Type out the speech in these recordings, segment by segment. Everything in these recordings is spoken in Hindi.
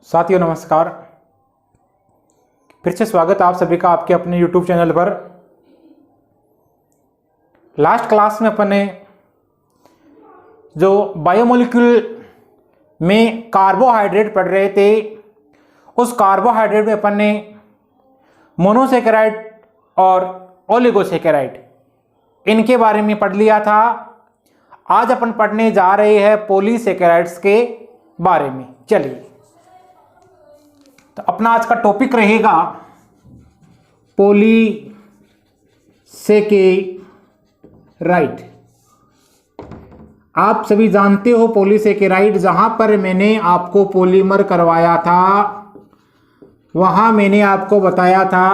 साथियों नमस्कार। फिर से स्वागत आप सभी का आपके अपने YouTube चैनल पर। लास्ट क्लास में अपन ने जो बायोमोलिक्यूल में कार्बोहाइड्रेट पढ़ रहे थे, उस कार्बोहाइड्रेट में अपन ने मोनोसेकेराइड और ओलिगोसेकेराइड इनके बारे में पढ़ लिया था। आज अपन पढ़ने जा रहे हैं पॉलीसेकेराइड्स के बारे में। चलिए, तो अपना आज का टॉपिक रहेगा पॉलीसेकेराइड। आप सभी जानते हो पॉलीसेकेराइड, जहां पर मैंने आपको पॉलीमर करवाया था वहां मैंने आपको बताया था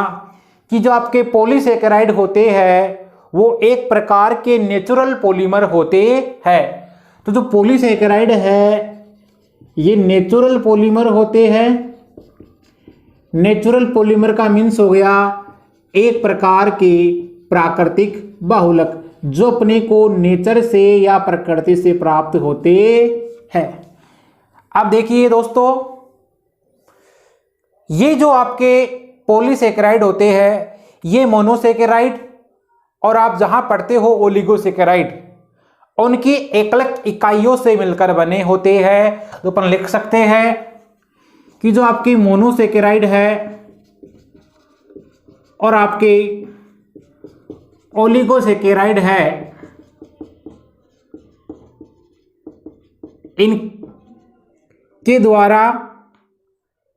कि जो आपके पॉलीसेकेराइड होते हैं वो एक प्रकार के नेचुरल पॉलीमर होते हैं। तो जो पॉलीसेकेराइड है ये नेचुरल पॉलीमर होते हैं। नेचुरल पॉलीमर का मीन्स हो गया एक प्रकार के प्राकृतिक बहुलक जो अपने को नेचर से या प्रकृति से प्राप्त होते हैं। अब देखिए दोस्तों, ये जो आपके पॉलीसेकेराइड होते हैं ये मोनोसेकेराइड और आप जहां पढ़ते हो ओलिगोसेकेराइड, उनकी एकलक इकाइयों से मिलकर बने होते हैं। तो अपन लिख सकते हैं कि जो आपकी मोनोसेकेराइड है और आपके ओलिगोसेकेराइड है, इनके द्वारा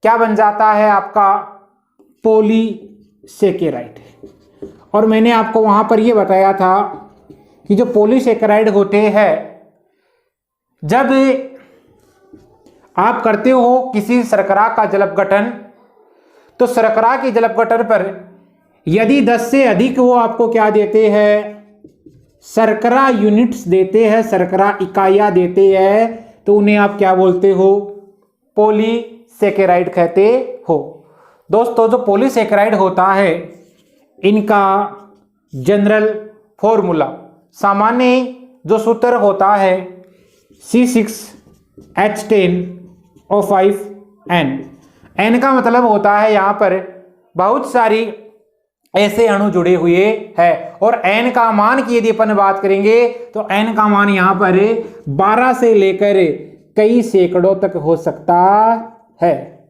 क्या बन जाता है आपका पॉलीसेकेराइड। और मैंने आपको वहां पर यह बताया था कि जो पॉलीसेकेराइड होते हैं, जब आप करते हो किसी शर्करा का जलप गठन, तो शर्करा के जलप गठन पर यदि 10 से अधिक वो आपको क्या देते हैं, शर्करा यूनिट्स देते हैं, शर्करा इकाइयां देते हैं, तो उन्हें आप क्या बोलते हो, पॉलीसेकेराइड कहते हो। दोस्तों, जो पॉलीसेकेराइड होता है इनका जनरल फॉर्मूला, सामान्य जो सूत्र होता है C6H10O5N। N का मतलब होता है यहाँ पर बहुत सारी ऐसे अणु जुड़े हुए हैं, और N का मान की यदि अपन बात करेंगे तो N का मान यहाँ पर 12 से लेकर कई सैकड़ों तक हो सकता है।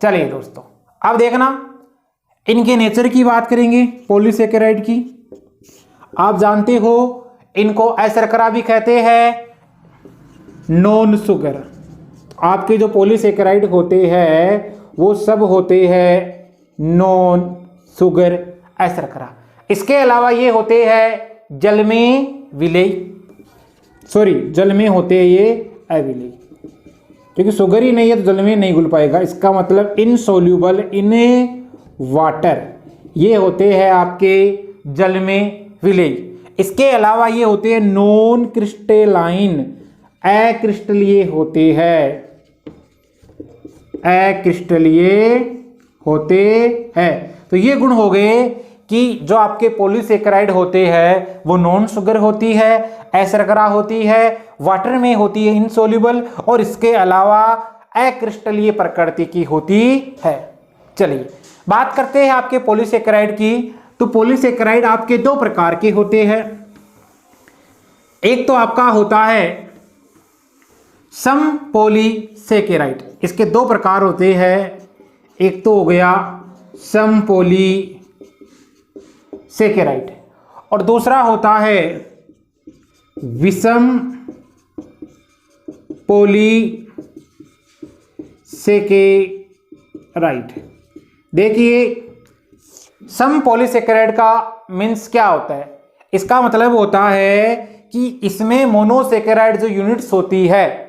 चलिए दोस्तों, अब देखना इनके नेचर की बात करेंगे पॉलीसेकेराइड की। आप जानते हो इनको अशर्करा भी कहते हैं, नॉन शुगर। आपके जो पॉलीसेकेराइड होते हैं वो सब होते हैं नॉन शुगर अशर्करा। इसके अलावा ये होते हैं जल में विलेय, जल में होते हैं ये अविलेय, क्योंकि शुगर ही नहीं है तो जल में नहीं घुल पाएगा। इसका मतलब इनसोल्यूबल इन वाटर, ये होते हैं आपके जल में विलेय। इसके अलावा ये होते हैं नॉन क्रिस्टलाइन, अक्रिस्टलीय होते हैं, अक्रिस्टलीय होते हैं। तो ये गुण हो गए कि जो आपके पॉलीसेकेराइड होते हैं वो नॉन शुगर होती है, अशर्करा होती है, वाटर में होती है इनसोल्यूबल, और इसके अलावा अक्रिस्टलीय प्रकृति की होती है। चलिए बात करते हैं आपके पॉलीसेकेराइड की। तो पॉलीसेकेराइड आपके दो प्रकार के होते हैं। एक तो आपका होता है सम पॉलीसेकेराइड, इसके दो प्रकार होते हैं। एक तो हो गया सम पॉलीसेकेराइड और दूसरा होता है विषम पॉलीसेकेराइड। देखिए, सम पॉलीसेकेराइड का मीन्स क्या होता है, इसका मतलब होता है कि इसमें मोनोसेकेराइड जो यूनिट्स होती है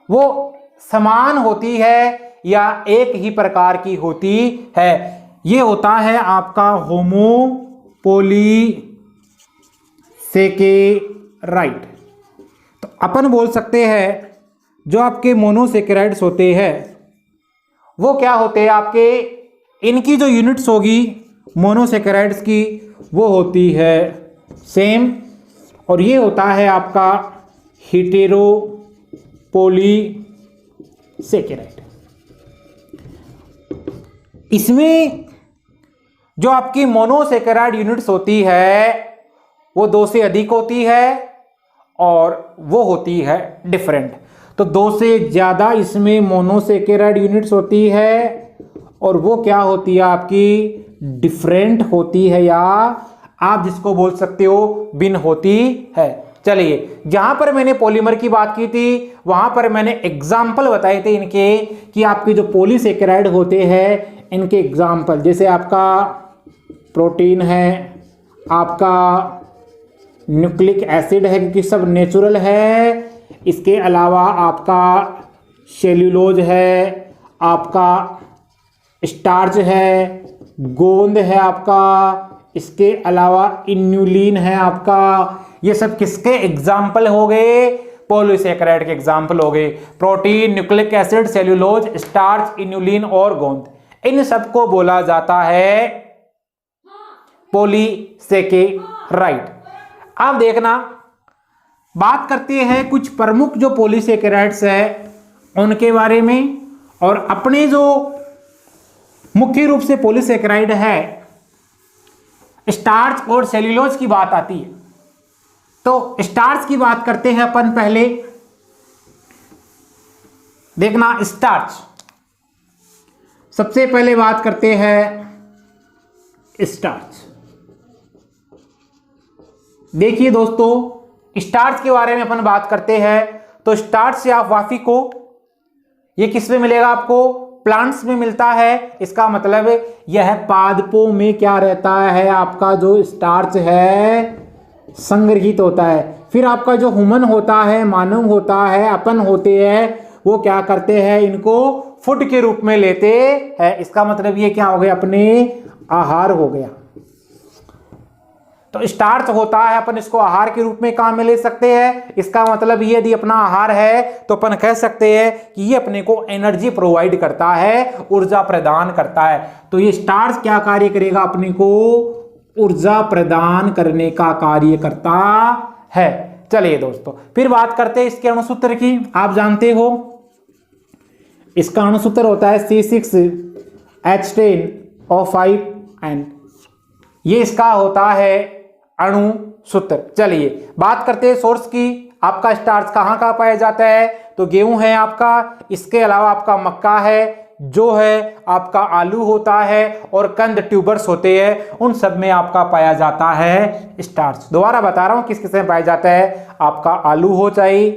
वो समान होती है या एक ही प्रकार की होती है। ये होता है आपका होमो पॉलीसेकेराइड। तो अपन बोल सकते हैं जो आपके मोनोसेकेराइड्स होते हैं वो क्या होते हैं आपके, इनकी जो यूनिट्स होगी मोनोसेकेराइड्स की वो होती है सेम, और ये होता है आपका हेटेरो पॉलीसेकेराइड। इसमें जो आपकी मोनोसेकेराइड यूनिट्स होती है वो 2 से अधिक होती है और वो होती है डिफरेंट। तो 2 से ज़्यादा इसमें मोनोसेकेराइड यूनिट्स होती है और वो क्या होती है आपकी डिफरेंट होती है, या आप जिसको बोल सकते हो भिन्न होती है। चलिए, जहां पर मैंने पॉलीमर की बात की थी वहां पर मैंने एग्जाम्पल बताए थे इनके कि आपके जो पॉलीसेकेराइड होते हैं इनके एग्जाम्पल, जैसे आपका प्रोटीन है, आपका न्यूक्लिक एसिड है क्योंकि सब नेचुरल है, इसके अलावा आपका सेल्यूलोज है, आपका स्टार्च है, गोंद है आपका, इसके अलावा इन्यूलिन है आपका। ये सब किसके एग्जाम्पल हो गए? पॉलीसेकेराइड के एग्जाम्पल हो गए। Protein, nucleic acid, cellulose, starch, inulin और गोंद, इन सबको बोला जाता है पॉलीसेकेराइड। अब देखना, बात करते हैं कुछ प्रमुख जो पॉलीसेकेराइड्स है उनके बारे में। और अपने जो मुख्य रूप से पॉलीसेकेराइड है, स्टार्च और सेल्यूलोज की बात आती है। तो स्टार्च की बात करते हैं अपन पहले। देखना, स्टार्च सबसे पहले बात करते हैं स्टार्च। देखिए दोस्तों, स्टार्च के बारे में अपन बात करते हैं तो स्टार्च से आप वाफी को, ये किस में मिलेगा आपको? प्लांट्स में मिलता है। इसका मतलब यह पादपों में क्या रहता है, आपका जो स्टार्च है संग्रहित होता है। फिर आपका जो ह्यूमन होता है, मानव होता है, अपन होते हैं, वो क्या करते हैं, इनको फूड के रूप में लेते हैं। इसका मतलब ये क्या हो गया, अपने आहार हो गया। तो स्टार्च होता है, अपन इसको आहार के रूप में काम में ले सकते हैं। इसका मतलब ये यदि अपना आहार है तो अपन कह सकते हैं कि ये अपने को एनर्जी प्रोवाइड करता है, ऊर्जा प्रदान करता है। तो ये स्टार्च क्या कार्य करेगा, अपने को ऊर्जा प्रदान करने का कार्य करता है। चलिए दोस्तों, फिर बात करते हैं इसके अणुसूत्र की। आप जानते हो इसका अणुसूत्र होता है C6H10O5N। ये इसका होता है अणु सूत्र। चलिए बात करते हैं सोर्स की। आपका स्टार्च कहाँ कहाँ पाया जाता है? तो गेहूं है आपका, इसके अलावा आपका मक्का है, जो है आपका आलू होता है और कंद ट्यूबर्स होते हैं, उन सब में आपका पाया जाता है स्टार्च। दोबारा बता रहा हूं किस किस में पाया जाता है। आपका आलू हो, चाहे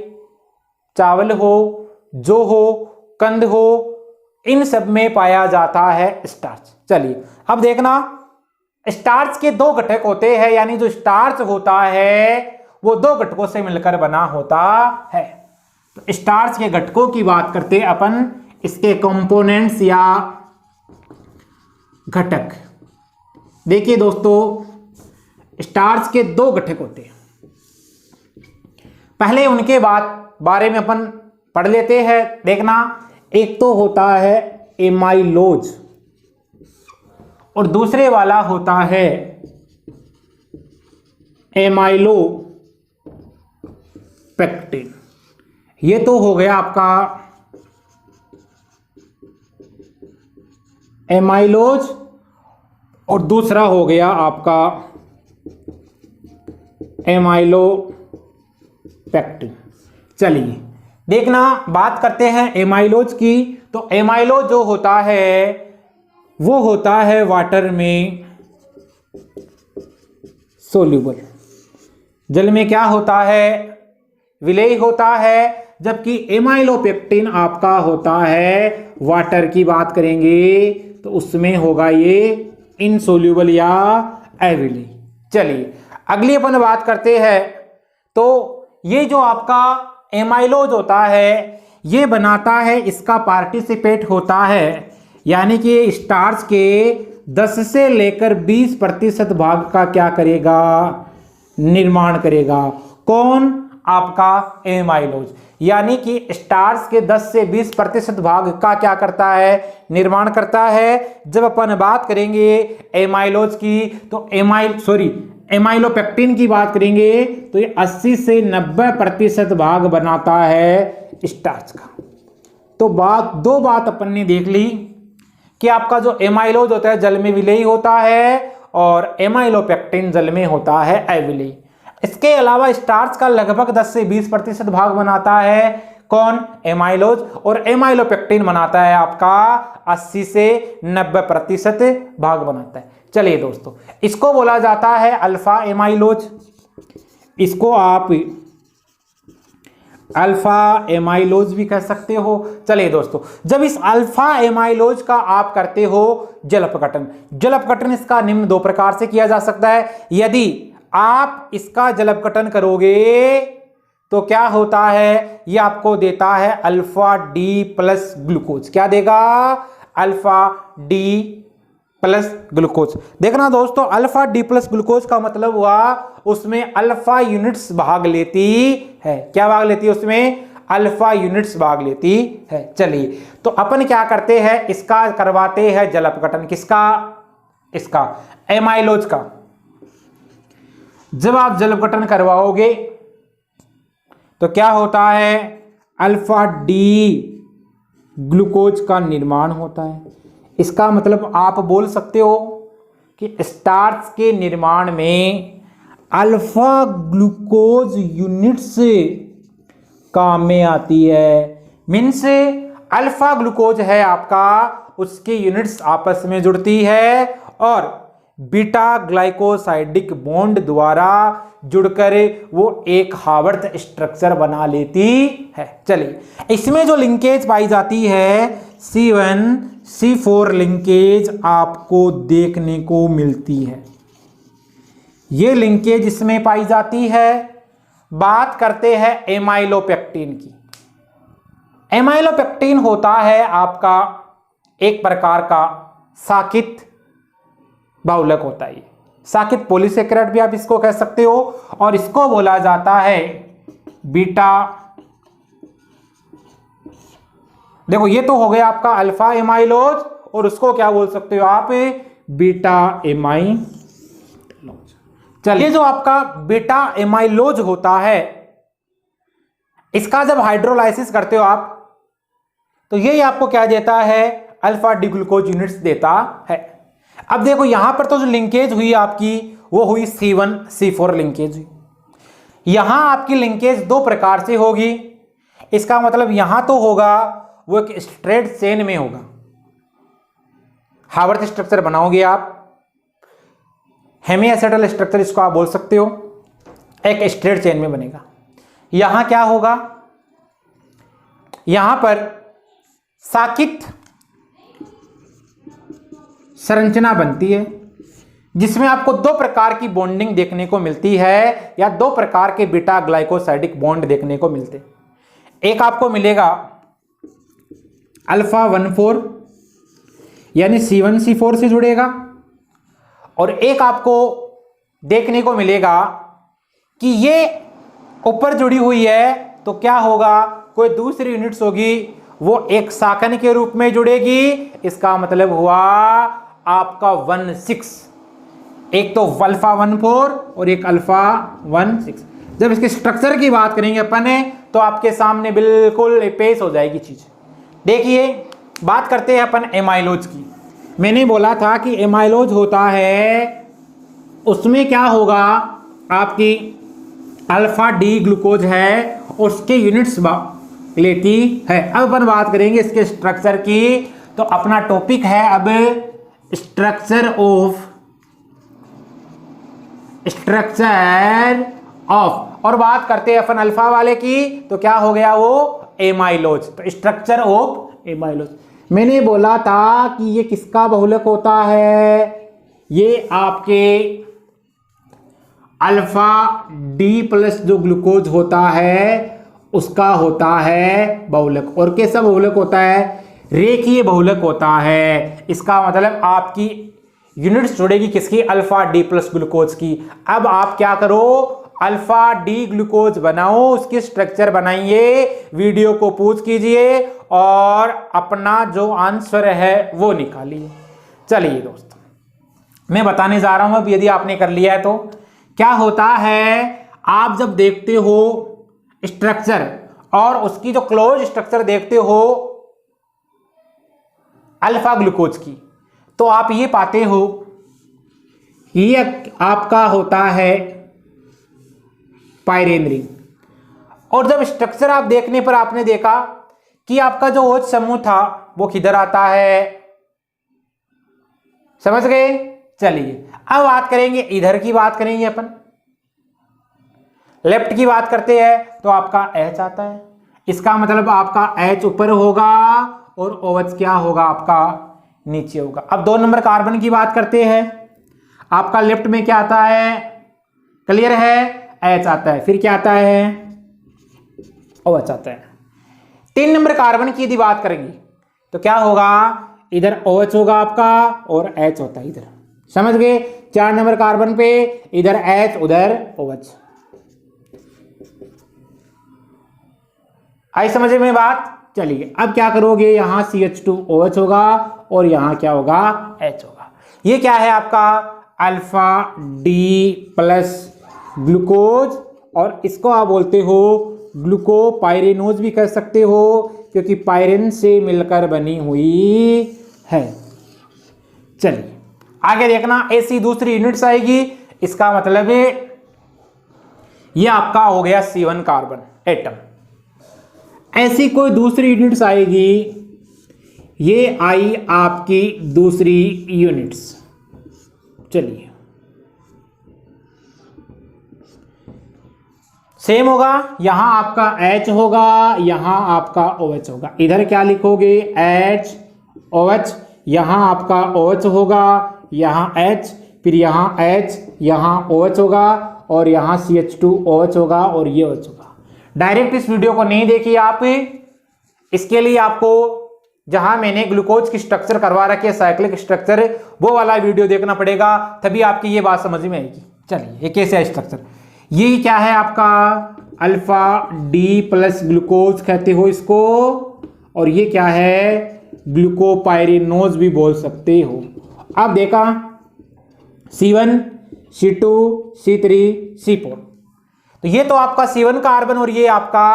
चावल हो, जो हो, कंद हो, इन सब में पाया जाता है स्टार्च। चलिए अब देखना, स्टार्च के 2 घटक होते हैं, यानी जो स्टार्च होता है वो 2 घटकों से मिलकर बना होता है। तो स्टार्च के घटकों की बात करते हैं अपन, इसके कंपोनेंट्स या घटक। देखिए दोस्तों, स्टार्च के 2 घटक होते हैं। पहले उनके बारे में अपन पढ़ लेते हैं। देखना, एक तो होता है एमाइलोज और दूसरे वाला होता है एमाइलोपेक्टिन। ये तो हो गया आपका एमाइलोज और दूसरा हो गया आपका एमाइलोपेक्टिन। चलिए देखना, बात करते हैं एमाइलोज की। तो एमाइलोज जो होता है वो होता है वाटर में सोल्यूबल, जल में क्या होता है, विलेय होता है। जबकि एमाइलोपेक्टिन आपका होता है, वाटर की बात करेंगे तो उसमें होगा ये इनसोल्यूबल या अविलेय। चलिए अगली अपन बात करते हैं। तो ये जो आपका एमाइलोज होता है ये बनाता है, इसका पार्टिसिपेट होता है, यानी कि स्टार्च के 10 से लेकर 20% भाग का क्या करेगा, निर्माण करेगा। कौन? आपका एमाइलोज। यानी कि स्टार्च के 10 से 20% भाग का क्या करता है, निर्माण करता है। जब अपन बात करेंगे एमाइलोज की तो एमाइलोपेक्टिन की बात करेंगे तो ये 80 से 90% भाग बनाता है स्टार्च का। तो दो बात अपन ने देख ली कि आपका जो एमाइलोज होता है जल में विलेयी होता है और एमाइलोपेक्टिन जल में होता है अविलेयी। इसके अलावा स्टार्च का लगभग 10 से 20% भाग बनाता है कौन? एमाइलोज। और एमाइलोपेक्टिन बनाता है आपका 80 से 90% भाग बनाता है। चलिए दोस्तों, इसको बोला जाता है अल्फा एमाइलोज, इसको आप अल्फा एमाइलोज भी कह सकते हो। चलिए दोस्तों, जब इस अल्फा एमाइलोज का आप करते हो जल अपघटन, जल अपघटन इसका निम्न 2 प्रकार से किया जा सकता है। यदि आप इसका जल अपघटन करोगे तो क्या होता है, ये आपको देता है अल्फा डी प्लस ग्लूकोज। क्या देगा? Alpha D plus glucose. देखना दोस्तों, अल्फा डी प्लस ग्लूकोज का मतलब हुआ उसमें अल्फा यूनिट्स भाग लेती है। क्या भाग लेती है? उसमें अल्फा यूनिट्स भाग लेती है। चलिए, तो अपन क्या करते हैं, इसका करवाते हैं जल अपघटन। किसका? इसका एमाइलोज का। जब आप जल अपघटन करवाओगे तो क्या होता है, अल्फा डी ग्लूकोज का निर्माण होता है। इसका मतलब आप बोल सकते हो कि स्टार्च के निर्माण में अल्फा ग्लूकोज यूनिट्स काम में आती है। मीन्स अल्फा ग्लूकोज है आपका, उसकी यूनिट्स आपस में जुड़ती है और बीटा ग्लाइकोसाइडिक बॉन्ड द्वारा जुड़कर वो एक हार्वर्थ स्ट्रक्चर बना लेती है। चलिए, इसमें जो लिंकेज पाई जाती है C1C4 लिंकेज आपको देखने को मिलती है। ये लिंकेज इसमें पाई जाती है। बात करते हैं एमाइलोपेक्टिन की। एमाइलोपेक्टिन होता है आपका एक प्रकार का साकित बहुलक होता है। साकित पॉलीसेकेराइड भी आप इसको कह सकते हो और इसको बोला जाता है बीटा। देखो, ये तो हो गया आपका अल्फा एमाइलोज और उसको क्या बोल सकते हो आप? Beta amylose. चलिए, जो आपका बीटा एमाइलोज होता है, इसका जब हाइड्रोलाइसिस करते हो आप तो ये आपको क्या देता है? अल्फा डी ग्लूकोज यूनिट्स देता है। अब देखो, यहां पर तो जो लिंकेज हुई आपकी वो हुई C1C4 लिंकेज हुई। यहां आपकी लिंकेज 2 प्रकार से होगी। इसका मतलब यहां तो होगा वो एक स्ट्रेट चेन में होगा, हार्वर्थ स्ट्रक्चर बनाओगे आप, हेमीएसिडल स्ट्रक्चर इसको आप बोल सकते हो, एक स्ट्रेट चेन में बनेगा। यहां क्या होगा, यहां पर साकित संरचना बनती है जिसमें आपको 2 प्रकार की बॉन्डिंग देखने को मिलती है या 2 प्रकार के बीटा ग्लाइकोसाइडिक बॉन्ड देखने को मिलते हैं। एक आपको मिलेगा अल्फा 1,4 यानी C1C4 से जुड़ेगा और एक आपको देखने को मिलेगा कि ये ऊपर जुड़ी हुई है तो क्या होगा, कोई दूसरी यूनिट्स होगी वो एक साकन के रूप में जुड़ेगी। इसका मतलब हुआ आपका 1,6, एक तो अल्फा 1,4 और एक अल्फा 1,6। जब इसके स्ट्रक्चर की बात करेंगे अपन तो आपके सामने बिल्कुल पेश हो जाएगी चीज। देखिए, बात करते हैं अपन एमाइलोज की। मैंने बोला था कि एमाइलोज होता है, उसमें क्या होगा, आपकी अल्फा डी ग्लूकोज है और उसके यूनिट्स लेती है। अब अपन बात करेंगे इसके स्ट्रक्चर की। तो अपना टॉपिक है अब स्ट्रक्चर ऑफ और बात करते हैं अपन अल्फा वाले की। तो क्या हो गया वो एमाइलोज। तो स्ट्रक्चर ऑफ एमाइलोज, मैंने बोला था कि ये किसका बहुलक होता है, ये आपके अल्फा डी प्लस जो ग्लूकोज होता है उसका होता है बहुलक। और कैसा बहुलक होता है, रेखीय बहुलक होता है। इसका मतलब आपकी यूनिट्स जुड़ेगी किसकी, अल्फा डी प्लस ग्लूकोज की। अब आप क्या करो, अल्फा डी ग्लूकोज बनाओ, उसकी स्ट्रक्चर बनाइए, वीडियो को पॉज कीजिए और अपना जो आंसर है वो निकालिए। चलिए दोस्तों, मैं बताने जा रहा हूं। अब यदि आपने कर लिया है तो क्या होता है, आप जब देखते हो स्ट्रक्चर और उसकी जो क्लोज स्ट्रक्चर देखते हो अल्फा ग्लूकोज की, तो आप ये पाते हो ये आपका होता है पायरेन रिंग। और जब स्ट्रक्चर आप देखने पर आपने देखा कि आपका जो OH समूह था वो किधर आता है, समझ गए। चलिए अब बात करेंगे, इधर की बात करेंगे अपन, लेफ्ट की बात करते हैं तो आपका H आता है। इसका मतलब आपका H ऊपर होगा और OH क्या होगा आपका नीचे होगा। अब 2 नंबर कार्बन की बात करते हैं, आपका लेफ्ट में क्या आता है, क्लियर है, H आता है, फिर क्या आता है, OH आता है। 3 नंबर कार्बन की यदि बात करेंगे तो क्या होगा, इधर OH होगा आपका और H होता है इधर, समझ गए। 4 नंबर कार्बन पे इधर H उधर OH। आई समझ में बात। चलिए अब क्या करोगे, यहां CH2OH होगा और यहां क्या होगा, H होगा। ये क्या है आपका अल्फा डी प्लस ग्लूकोज, और इसको आप बोलते हो ग्लूकोपाइरेनोज भी कह सकते हो, क्योंकि पायरेन से मिलकर बनी हुई है। चलिए आगे देखना, ऐसी दूसरी यूनिट्स आएगी, इसका मतलब है ये आपका हो गया C1 कार्बन एटम। ऐसी कोई दूसरी यूनिट्स आएगी, ये आई आपकी दूसरी यूनिट्स। चलिए सेम होगा, यहां आपका H होगा, यहां आपका OH होगा। इधर क्या लिखोगे, H OH, यहां आपका OH होगा, यहां H, फिर यहां H, यहां OH होगा और यहां CH2OH होगा और ये OH होगा। डायरेक्ट इस वीडियो को नहीं देखिए आप, इसके लिए आपको जहां मैंने ग्लूकोज की स्ट्रक्चर करवा रखी है, साइक्लिक स्ट्रक्चर, वो वाला वीडियो देखना पड़ेगा, तभी आपकी ये बात समझ में आएगी। चलिए ये कैसे है स्ट्रक्चर, ये क्या है आपका अल्फा डी प्लस ग्लूकोज कहते हो इसको, और ये क्या है ग्लूकोपाइरेनोज भी बोल सकते हो। अब देखा C1 C2 C3 C4, तो ये तो आपका C1 कार्बन और ये आपका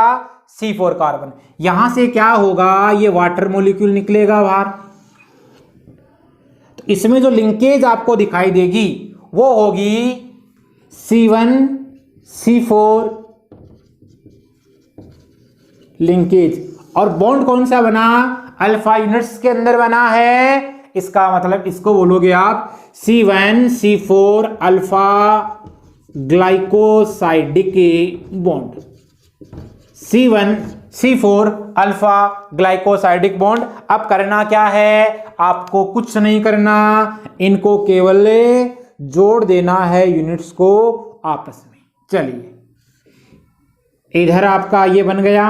C4 कार्बन। यहां से क्या होगा, ये वाटर मॉलिक्यूल निकलेगा बाहर, तो इसमें जो लिंकेज आपको दिखाई देगी वो होगी C1 C4 लिंकेज। और बॉन्ड कौन सा बना, अल्फा यूनिट्स के अंदर बना है, इसका मतलब इसको बोलोगे आप C1 C4 alpha glycosidic bond, C1 C4 alpha glycosidic bond. अब करना क्या है, आपको कुछ नहीं करना, इनको केवल जोड़ देना है यूनिट्स को आपस में। चलिए इधर आपका ये बन गया,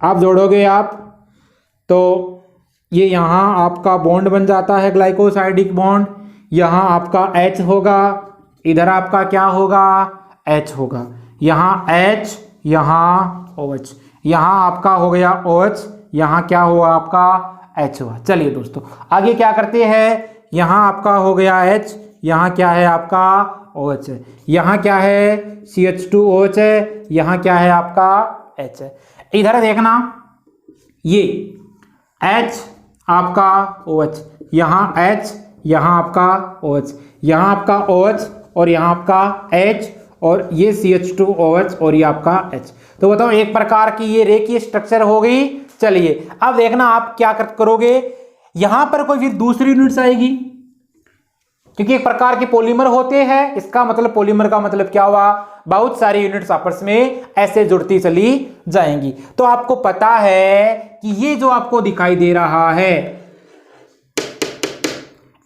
आप जोड़ोगे आप तो ये यहां आपका बॉन्ड बन जाता है ग्लाइकोसाइडिक बॉन्ड, यहां आपका H होगा, इधर आपका क्या होगा, H होगा, यहां H, यहां OH, यहां आपका हो गया OH, यहां क्या हुआ आपका H हुआ। चलिए दोस्तों आगे क्या करते हैं, यहां आपका हो गया H, यहां क्या है आपका OH है, यहां क्या है CH2OH है, यहां क्या है आपका H है। इधर देखना ये H आपका OH, यहां H, यहां आपका OH, यहां आपका OH और यहां आपका H, और ये CH2OH और ये आपका H। तो बताओ एक प्रकार की ये रेखीय स्ट्रक्चर हो गई। चलिए अब देखना आप क्या करोगे, यहां पर कोई फिर दूसरी यूनिट्स आएगी, क्योंकि एक प्रकार के पॉलीमर होते हैं, इसका मतलब पॉलीमर का मतलब क्या हुआ, बहुत सारी यूनिट्स आपस में ऐसे जुड़ती चली जाएंगी। तो आपको पता है कि ये जो आपको दिखाई दे रहा है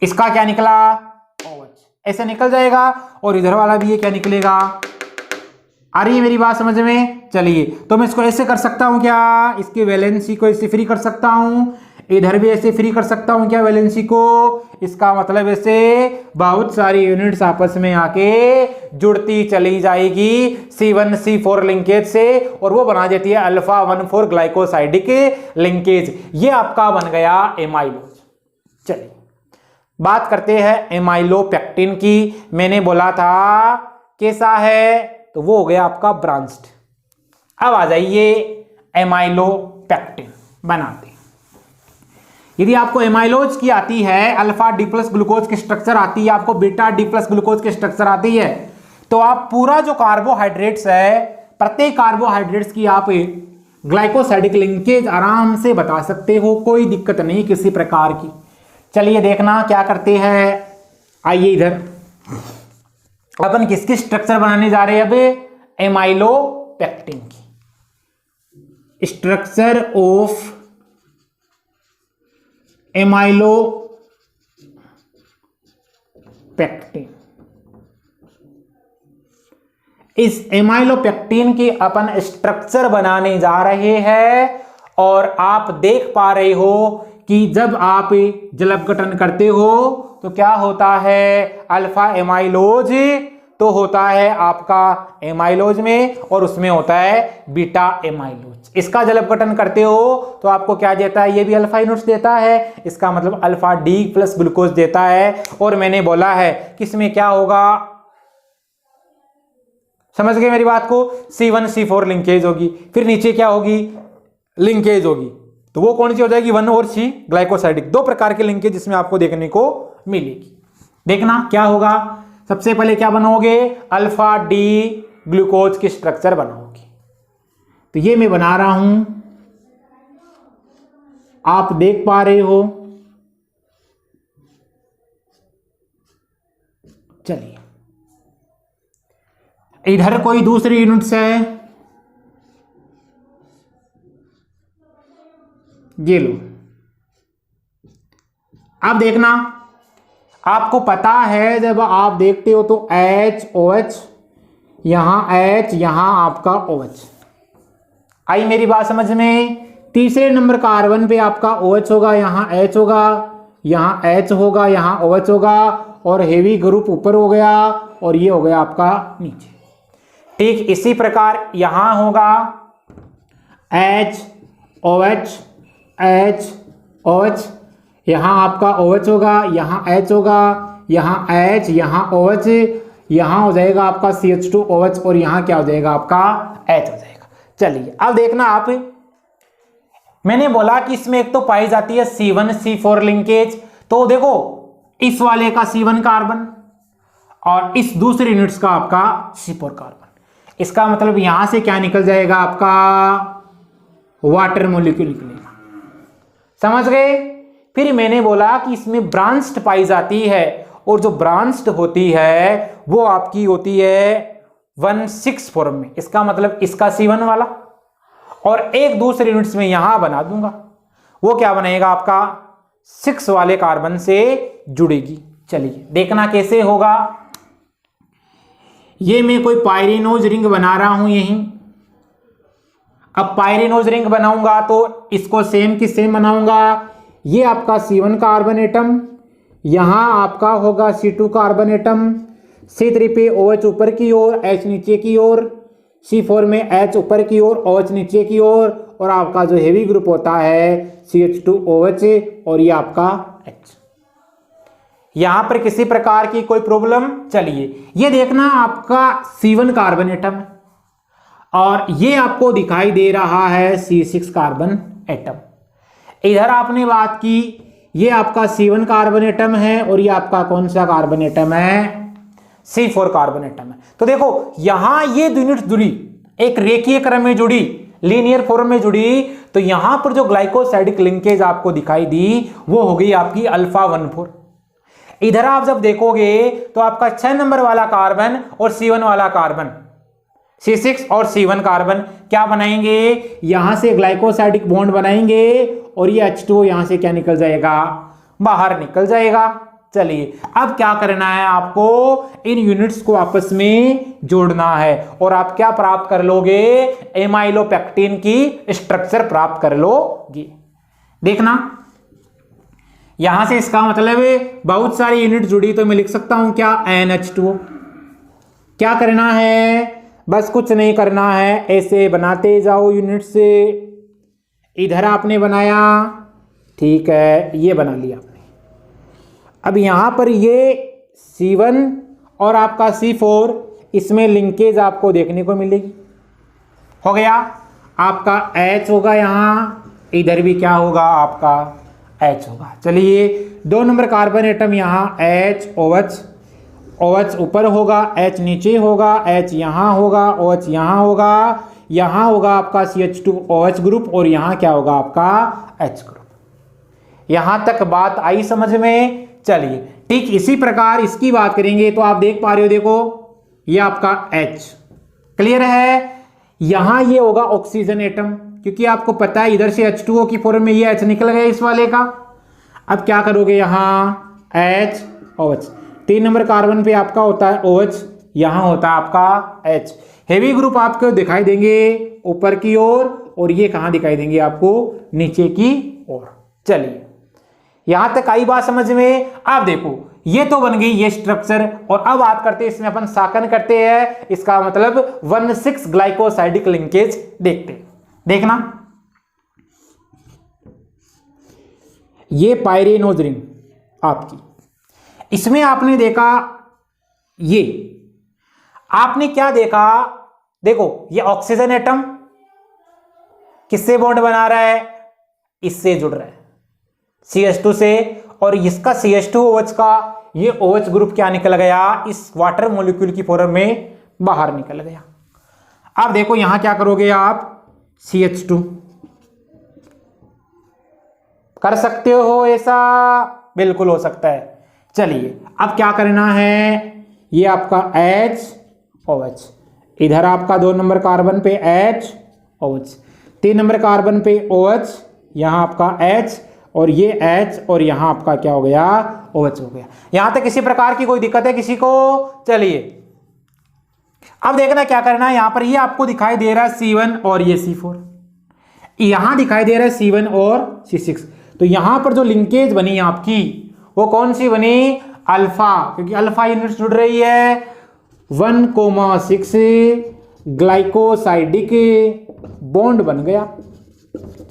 इसका क्या निकला, OH ऐसे निकल जाएगा, और इधर वाला भी ये क्या निकलेगा। आ रही है मेरी बात समझ में। चलिए तो मैं इसको ऐसे कर सकता हूं क्या, इसकी वैलेंसी को ऐसे फ्री कर सकता हूं, इधर भी ऐसे फ्री कर सकता हूं क्या वैलेंसी को। इसका मतलब ऐसे बहुत सारी यूनिट्स आपस में आके जुड़ती चली जाएगी C1 C4 लिंकेज से, और वो बना देती है अल्फा 1,4 ग्लाइकोसाइडिक लिंकेज। ये आपका बन गया एमाइलोज। चलिए बात करते हैं एमाइलोपेक्टिन की। मैंने बोला था कैसा है, तो वो हो गया आपका ब्रांच्ड। अब आ जाइए एमाइलोपेक्टिन बनाते हैं। यदि आपको एमाइलोज की आती है, अल्फा डी प्लस ग्लूकोज की स्ट्रक्चर आती है, आपको बीटा डी प्लस ग्लूकोज की स्ट्रक्चर आती है, तो आप पूरा जो कार्बोहाइड्रेट्स है, प्रत्येक कार्बोहाइड्रेट्स की आप ग्लाइकोसाइडिक लिंकेज आराम से बता सकते हो, कोई दिक्कत नहीं किसी प्रकार की। चलिए देखना क्या करते हैं। आइए इधर अपन किसकी स्ट्रक्चर बनाने जा रहे हैं? अब एमाइलोपेक्टिन की स्ट्रक्चर ऑफ एमाइलोपेक्टिन। इस एमाइलोपेक्टिन की अपन स्ट्रक्चर बनाने जा रहे हैं और आप देख पा रहे हो कि जब आप जल अपघटन करते हो तो क्या होता है? अल्फा एमाइलोज तो होता है आपका एमाइलोज में और उसमें होता है बीटा एमाइलोज। इसका जल अपघटन करते हो तो आपको क्या देता है? ये भी अल्फा यूनिट्स देता है, इसका मतलब अल्फा डी प्लस ग्लूकोज देता है। और मैंने बोला है कि इसमें क्या होगा, समझ गए मेरी बात को? C1 C4 लिंकेज होगी, फिर नीचे क्या होगी? लिंकेज होगी। तो वो कौन सी हो जाएगी? 1 और C ग्लाइकोसाइडिक। दो प्रकार के लिंकेज इसमें आपको देखने को मिलेगी। देखना क्या होगा। सबसे पहले क्या बनाओगे? अल्फा डी ग्लूकोज की स्ट्रक्चर बनाओगे। तो ये मैं बना रहा हूं, आप देख पा रहे हो। चलिए इधर कोई दूसरी यूनिट्स है, ये लो। अब देखना, आपको पता है जब आप देखते हो तो HOH, यहां H, यहां आपका OH। आई मेरी बात समझ में? तीसरे नंबर कार्बन पे आपका OH होगा, यहां H होगा, यहां H होगा, यहां OH होगा और हेवी ग्रुप ऊपर हो गया और ये हो गया आपका नीचे। ठीक इसी प्रकार यहां होगा HOH, HOH, यहां आपका OH होगा, यहां H होगा, यहां H, यहां OH, यहां हो जाएगा आपका CH2OH और यहां क्या हो जाएगा? आपका H हो जाएगा। चलिए अब देखना आप, मैंने बोला कि इसमें एक तो पाई जाती है C1 C4 लिंकेज। तो देखो इस वाले का C1 कार्बन और इस दूसरे यूनिट्स का आपका C4 कार्बन। इसका मतलब यहां से क्या निकल जाएगा? आपका वाटर मॉलिक्यूल निकलेगा। समझ गए? फिर मैंने बोला कि इसमें ब्रांच्ड पाई जाती है और जो ब्रांच्ड होती है वो आपकी होती है 1,6 फॉर्म में। इसका मतलब इसका C1 वाला और एक दूसरे यूनिट्स में यहां बना दूंगा, वो क्या बनेगा? आपका 6 वाले कार्बन से जुड़ेगी। चलिए देखना कैसे होगा। ये मैं कोई पायरेनोज रिंग बना रहा हूं यहीं। अब पायरेनोज रिंग बनाऊंगा तो इसको सेम की सेम बनाऊंगा। ये आपका C1 कार्बन एटम, यहां आपका होगा C2 कार्बन एटम, C3 पे OH ऊपर की ओर, H नीचे की ओर, C4 में H ऊपर की ओर, OH नीचे की ओर और आपका जो हेवी ग्रुप होता है CH2OH और ये आपका H। यहां पर किसी प्रकार की कोई प्रॉब्लम? चलिए ये देखना, आपका C1 कार्बन एटम है और ये आपको दिखाई दे रहा है C6 कार्बन एटम। इधर आपने बात की, ये आपका C1 कार्बन एटम है और ये आपका कौन सा कार्बन एटम है? C4 कार्बन एटम है। तो देखो यहां ये दो यूनिट जुड़ी, एक रेखीय क्रम में जुड़ी, लीनियर फॉर्म में जुड़ी, तो यहां पर जो ग्लाइकोसाइडिक लिंकेज आपको दिखाई दी वो हो गई आपकी अल्फा 1,4। इधर आप जब देखोगे तो आपका 6 नंबर वाला कार्बन और C1 वाला कार्बन, C6 और C1 कार्बन क्या बनाएंगे? यहां से ग्लाइकोसाइडिक बॉन्ड बनाएंगे और ये H2O यहां से क्या निकल जाएगा? बाहर निकल जाएगा। चलिए अब क्या करना है? आपको इन यूनिट्स को आपस में जोड़ना है और आप क्या प्राप्त कर लोगे? एमाइलोपेक्टिन की स्ट्रक्चर प्राप्त कर लोगे। देखना यहां से इसका मतलब बहुत सारी यूनिट जुड़ी, तो मैं लिख सकता हूं क्या? NH2O। क्या करना है? बस कुछ नहीं करना है, ऐसे बनाते जाओ यूनिट से। इधर आपने बनाया, ठीक है, ये बना लिया आपने। अब यहां पर ये C1 और आपका C4, इसमें लिंकेज आपको देखने को मिलेगी, हो गया। आपका H होगा यहाँ, इधर भी क्या होगा आपका H होगा। चलिए 2 नंबर कार्बन एटम यहाँ H OH, OH ऊपर होगा, H नीचे होगा, H यहाँ होगा, OH यहाँ होगा, यहाँ होगा आपका CH2OH ग्रुप और यहाँ क्या होगा आपका H ग्रुप। यहां तक बात आई समझ में? चलिए ठीक इसी प्रकार इसकी बात करेंगे तो आप देख पा रहे हो, देखो ये आपका H क्लियर है। यहां ये होगा ऑक्सीजन एटम, क्योंकि आपको पता है इधर से H2O की फॉर्म में ये H निकल गया इस वाले का। अब क्या करोगे, यहां H OH, 3 नंबर कार्बन पे आपका होता है OH, यहां होता है आपका H। हेवी ग्रुप आपको दिखाई देंगे ऊपर की ओर और ये कहां दिखाई देंगे आपको नीचे की ओर। चलिए यहां तक आई बात समझ में। अब देखो ये तो बन गई ये स्ट्रक्चर, और अब बात करते हैं इसमें अपन साकन करते हैं, इसका मतलब 1,6 ग्लाइकोसाइडिक लिंकेज देखते हैं। देखना ये पायरेनोज रिंग आपकी, इसमें आपने देखा ये आपने क्या देखा, देखो ये ऑक्सीजन एटम किससे बॉन्ड बना रहा है, इससे जुड़ रहा है CH2 से, और इसका CH2OH का ये OH ग्रुप क्या निकल गया, इस वाटर मॉलिक्यूल की फॉर्म में बाहर निकल गया। अब देखो यहां क्या करोगे आप, CH2 कर सकते हो ऐसा, बिल्कुल हो सकता है। चलिए अब क्या करना है, ये आपका HOH, इधर आपका 2 नंबर कार्बन पे HOH, 3 नंबर कार्बन पे OH, यहां आपका H और ये H और यहां आपका क्या हो गया OH हो गया। यहां तक किसी प्रकार की कोई दिक्कत है किसी को? चलिए अब देखना क्या करना है, यहां पर ये आपको दिखाई दे रहा है C1 और ये C4, यहां दिखाई दे रहा है C1 और C6, तो यहां पर जो लिंकेज बनी आपकी वो कौन सी बनी, अल्फा, क्योंकि अल्फा यूनिट जुड़ रही है 1,6 ग्लाइकोसाइडिक बॉन्ड बन गया।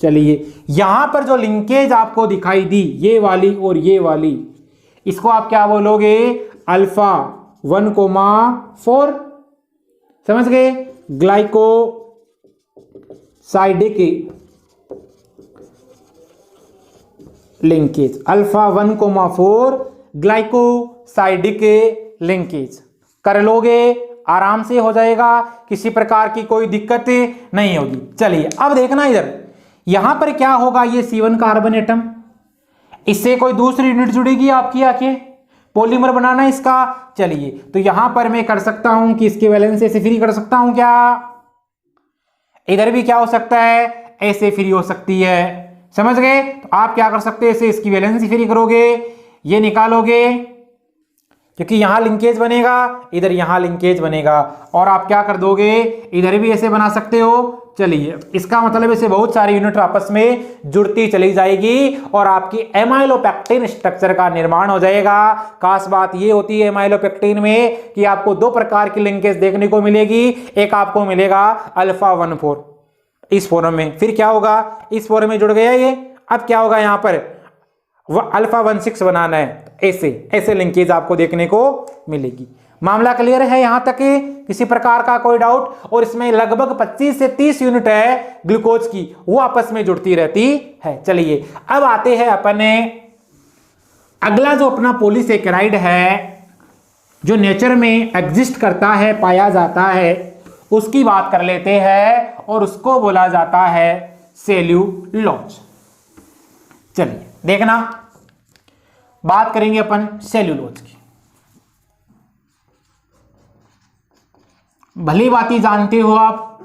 चलिए यहां पर जो लिंकेज आपको दिखाई दी ये वाली और ये वाली, इसको आप क्या बोलोगे, अल्फा 1,4, समझ गए, glycosidic linkage, alpha 1,4 glycosidic linkage कर लोगे, आराम से हो जाएगा, किसी प्रकार की कोई दिक्कत नहीं होगी। चलिए अब देखना इधर, यहां पर क्या होगा, ये C1 कार्बन एटम, इससे कोई दूसरी यूनिट जुड़ेगी आपकी आके पॉलीमर बनाना इसका। चलिए तो यहां पर मैं कर सकता हूं कि इसके वैलेंस ऐसे फ्री कर सकता हूं, क्या इधर भी क्या हो सकता है, ऐसे फ्री हो सकती है, समझ गए। तो आप क्या कर सकते हैं, ऐसे इसकी वैलेंस फ्री करोगे, ये निकालोगे, क्योंकि यहां लिंकेज बनेगा, इधर यहां लिंकेज बनेगा, और आप क्या कर दोगे, इधर भी ऐसे बना सकते हो। चलिए इसका मतलब ऐसे बहुत सारी यूनिट आपस में जुड़ती चली जाएगी और आपकी एमाइलोपेक्टिन स्ट्रक्चर का निर्माण हो जाएगा। खास बात ये होती है एमाइलोपेक्टिन में कि आपको 2 प्रकार की लिंकेज देखने को मिलेगी, एक आपको मिलेगा अल्फा 1,4 इस फॉर्म में, फिर क्या होगा, इस फॉर्म में जुड़ गया ये, अब क्या होगा यहां पर वह अल्फा 1,6 बनाना है, ऐसे लिंकेज आपको देखने को मिलेगी। मामला क्लियर है यहां तक, किसी प्रकार का कोई डाउट? और इसमें लगभग 25 से 30 यूनिट है ग्लूकोज की, वो आपस में जुड़ती रहती है। चलिए अब आते हैं अपने अगला जो अपना पॉलीसेकेराइड है जो नेचर में एग्जिस्ट करता है, पाया जाता है, उसकी बात कर लेते हैं और उसको बोला जाता है सेल्यूलोज। चलिए देखना बात करेंगे अपन सेल्यूलोज की। भली बाती जानते हो आप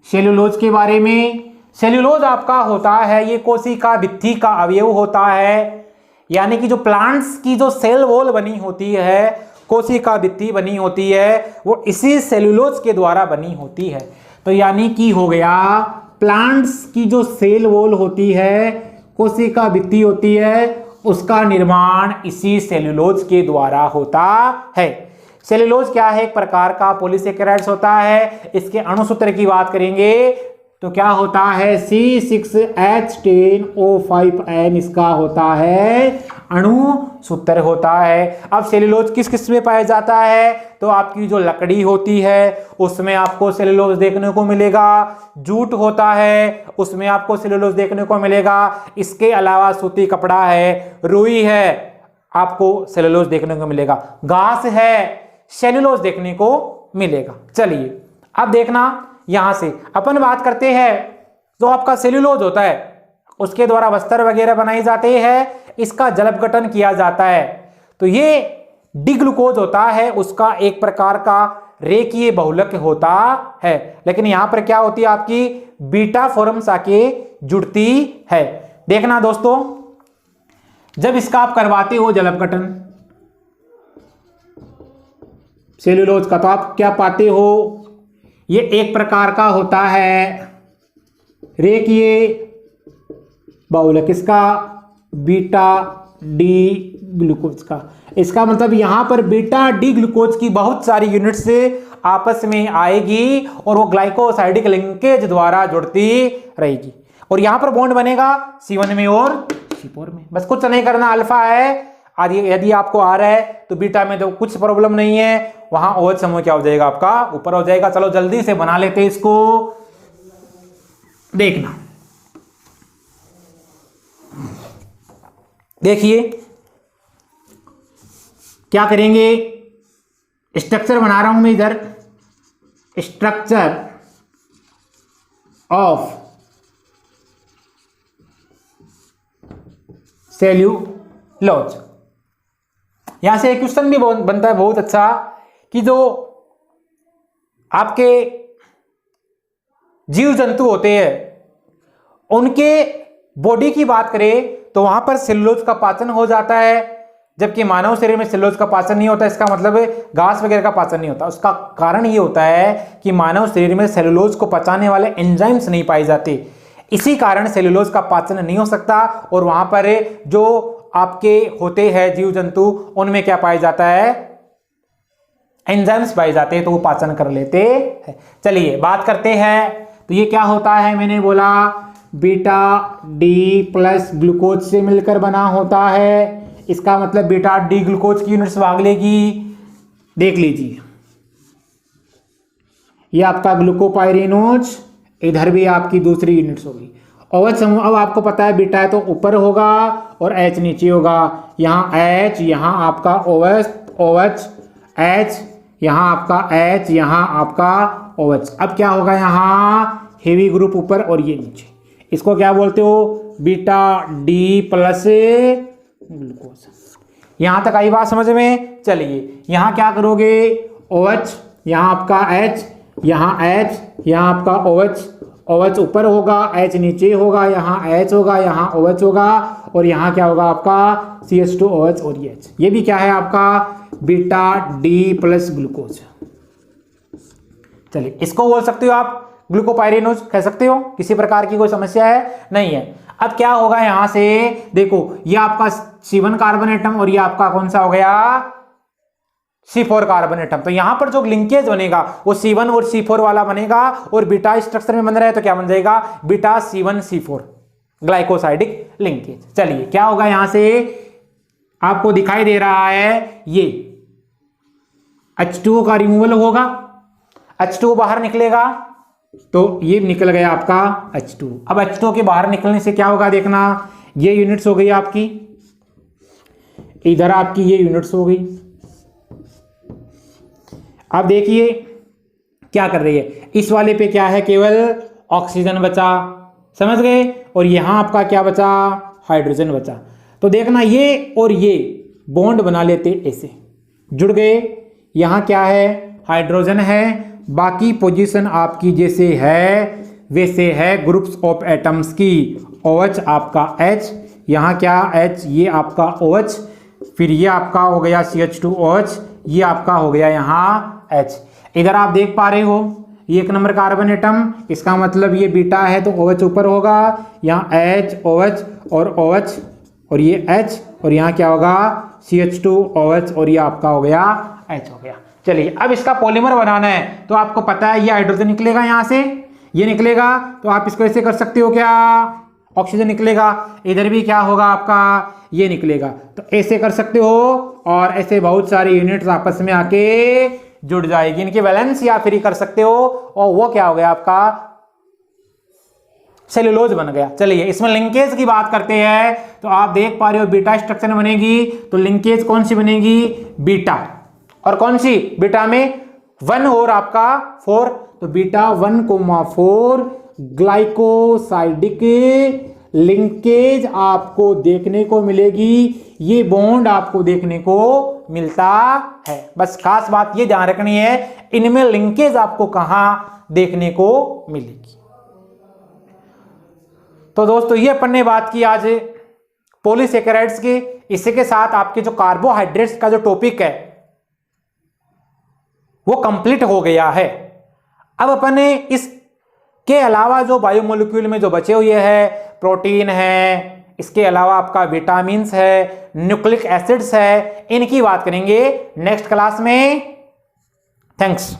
सेल्यूलोज के बारे में। सेल्यूलोज आपका होता है, ये कोशिका भित्ति का अवयव होता है, यानी कि जो प्लांट्स की जो सेल वॉल बनी होती है, कोशिका भित्ति बनी होती है, वो इसी सेल्यूलोज के द्वारा बनी होती है। तो यानी कि हो गया प्लांट्स की जो सेल वॉल होती है, कोशिका भित्ति होती है, उसका निर्माण इसी सेल्यूलोज के द्वारा होता है। सेल्यूलोज क्या है, एक प्रकार का पॉलीसेकेराइड्स होता है। इसके अणुसूत्र की बात करेंगे तो क्या होता है, C6H10O5N इसका होता है अणु सूत्र होता है। अब सेल्यूलोज किस किस में पाया जाता है, तो आपकी जो लकड़ी होती है उसमें आपको सेल्यूलोज देखने को मिलेगा, जूट होता है उसमें आपको सेल्यूलोज देखने को मिलेगा, इसके अलावा सूती कपड़ा है, रुई है, आपको सेल्यूलोज देखने को मिलेगा, घास है, सेल्यूलोज देखने को मिलेगा। चलिए अब देखना, यहां से अपन बात करते हैं जो आपका सेल्यूलोज होता है उसके द्वारा वस्त्र वगैरह बनाए जाते हैं, इसका जलपघटन किया जाता है। तो ये डिग्लूकोज होता है, उसका एक प्रकार का रेखीय बहुलक होता है, लेकिन यहां पर क्या होती है आपकी बीटा फॉर्म्स आके जुड़ती है। देखना दोस्तों, जब इसका आप करवाते हो जलपघटन सेल्यूलोज का, तो आप क्या पाते हो, ये एक प्रकार का होता है रेखीय बहुलक, किसका, बीटा डी ग्लूकोज का। इसका मतलब यहां पर बीटा डी ग्लूकोज की बहुत सारी यूनिट से आपस में आएगी और वो ग्लाइकोसाइडिक लिंकेज द्वारा जुड़ती रहेगी, और यहां पर बॉन्ड बनेगा C1 में और C4 में। बस कुछ नहीं करना, अल्फा है यदि आपको आ रहा है तो बीटा में तो कुछ प्रॉब्लम नहीं है, वहां OH समूह क्या हो जाएगा आपका ऊपर हो जाएगा। चलो जल्दी से बना लेते हैं इसको, देखना। देखिए क्या करेंगे, स्ट्रक्चर बना रहा हूं मैं इधर, स्ट्रक्चर ऑफ सेल्यूलोज। यहां से एक क्वेश्चन भी बनता है बहुत अच्छा कि जो आपके जीव जंतु होते हैं उनके बॉडी की बात करें तो वहां पर सेल्यूलोज का पाचन हो जाता है, जबकि मानव शरीर में सेल्यूलोज का पाचन नहीं होता। इसका मतलब घास वगैरह का पाचन नहीं होता। उसका कारण ये होता है कि मानव शरीर में सेल्यूलोज को पचाने वाले एंजाइम्स नहीं पाए जाते, इसी कारण सेल्यूलोज का पाचन नहीं हो सकता। और वहां पर जो आपके होते हैं जीव जंतु उनमें क्या पाया जाता है, एंजाइम्स पाए जाते हैं, तो वो पाचन कर लेते हैं। चलिए बात करते हैं, तो ये क्या होता है, मैंने बोला बीटा डी प्लस ग्लूकोज से मिलकर बना होता है। इसका मतलब बीटा डी ग्लूकोज की यूनिट्स भाग लेगी। देख लीजिए, ये आपका ग्लूकोपाइरिनोज, इधर भी आपकी दूसरी यूनिट्स होगी। OH समूह अब आपको पता है बीटा है तो ऊपर होगा और H नीचे होगा। यहाँ H, यहाँ आपका OH, H, यहाँ आपका H, यहाँ आपका OH। अब क्या होगा, यहाँ हेवी ग्रुप ऊपर और ये नीचे, इसको क्या बोलते हो, बीटा डी प्लस ग्लूकोज। यहां तक आई बात समझ में। चलिए यहाँ क्या करोगे, OH, यहाँ आपका H, यहाँ H, यहाँ आपका OH ऊपर होगा, H नीचे होगा, यहाँ H होगा, यहाँ OH होगा, और यहाँ क्या होगा आपका CH2OH और ये H। ये भी क्या है आपका बीटा डी प्लस ग्लूकोज। चलिए इसको बोल सकते हो आप ग्लूकोपाइरिनोज कह सकते हो, किसी प्रकार की कोई समस्या है नहीं है। अब क्या होगा, यहां से देखो ये आपका C1 कार्बन एटम और ये आपका कौन सा हो गया C4 कार्बन एटम। तो यहां पर जो लिंकेज बनेगा वो C1 और C4 वाला बनेगा, और बीटा स्ट्रक्चर में बन रहा है तो क्या बन जाएगा, बीटा C1C4 ग्लाइकोसाइडिक लिंकेज। चलिए क्या होगा, यहां से आपको दिखाई दे रहा है ये H2O का रिमूवल होगा, H2O बाहर निकलेगा, तो ये निकल गया आपका H2। अब H2O के बाहर निकलने से क्या होगा, देखना ये यूनिट्स हो गई आपकी, इधर आपकी ये यूनिट्स हो गई। अब देखिए क्या कर रही है, इस वाले पे क्या है, केवल ऑक्सीजन बचा, समझ गए, और यहां आपका क्या बचा, हाइड्रोजन बचा। तो देखना ये और ये बॉन्ड बना लेते, ऐसे जुड़ गए। यहां क्या है, हाइड्रोजन है, बाकी पोजीशन आपकी जैसे है वैसे है ग्रुप्स ऑफ एटम्स की। OH आपका H, यहाँ क्या H, ये आपका OH, फिर ये आपका हो गया CH2OH, ये आपका हो गया यहाँ H। इधर आप देख पा रहे हो ये 1 नंबर कार्बन एटम, इसका मतलब ये बीटा है तो OH ऊपर होगा, यहाँ H, OH और OH और ये H, और यहाँ क्या होगा CH2OH और ये आपका हो गया H हो गया। चलिए अब इसका पॉलीमर बनाना है, तो आपको पता है ये हाइड्रोजन निकलेगा, यहाँ से ये निकलेगा, तो आप इसको ऐसे कर सकते हो क्या, ऑक्सीजन निकलेगा, इधर भी क्या होगा आपका, ये निकलेगा। तो ऐसे कर सकते हो और ऐसे बहुत सारी यूनिट्स आपस में आके जुड़ जाएगी, इनकी वैलेंस या फ्री कर सकते हो और वो क्या हो गया आपका सेलुलोज बन गया। चलिए इसमें लिंकेज की बात करते हैं। तो आप देख पा रहे हो बीटा स्ट्रक्चर बनेगी, तो लिंकेज कौन सी बनेगी, बीटा। और कौन सी, बीटा में 1 और आपका 4, तो बीटा 1,4 ग्लाइकोसाइडिक लिंकेज आपको देखने को मिलेगी। ये बॉन्ड आपको देखने को मिलता है। बस खास बात ये ध्यान रखनी है, इनमें लिंकेज आपको कहां देखने को मिलेगी। तो दोस्तों ये अपन ने बात की आज पॉलीसेकेराइड्स की। इसी के साथ आपके जो कार्बोहाइड्रेट्स का जो टॉपिक है वो कंप्लीट हो गया है। अब अपन ने इसके अलावा जो बायोमोलिक्यूल में जो बचे हुए हैं, प्रोटीन है, इसके अलावा आपका विटामिन्स है, न्यूक्लिक एसिड्स है, इनकी बात करेंगे नेक्स्ट क्लास में। थैंक्स।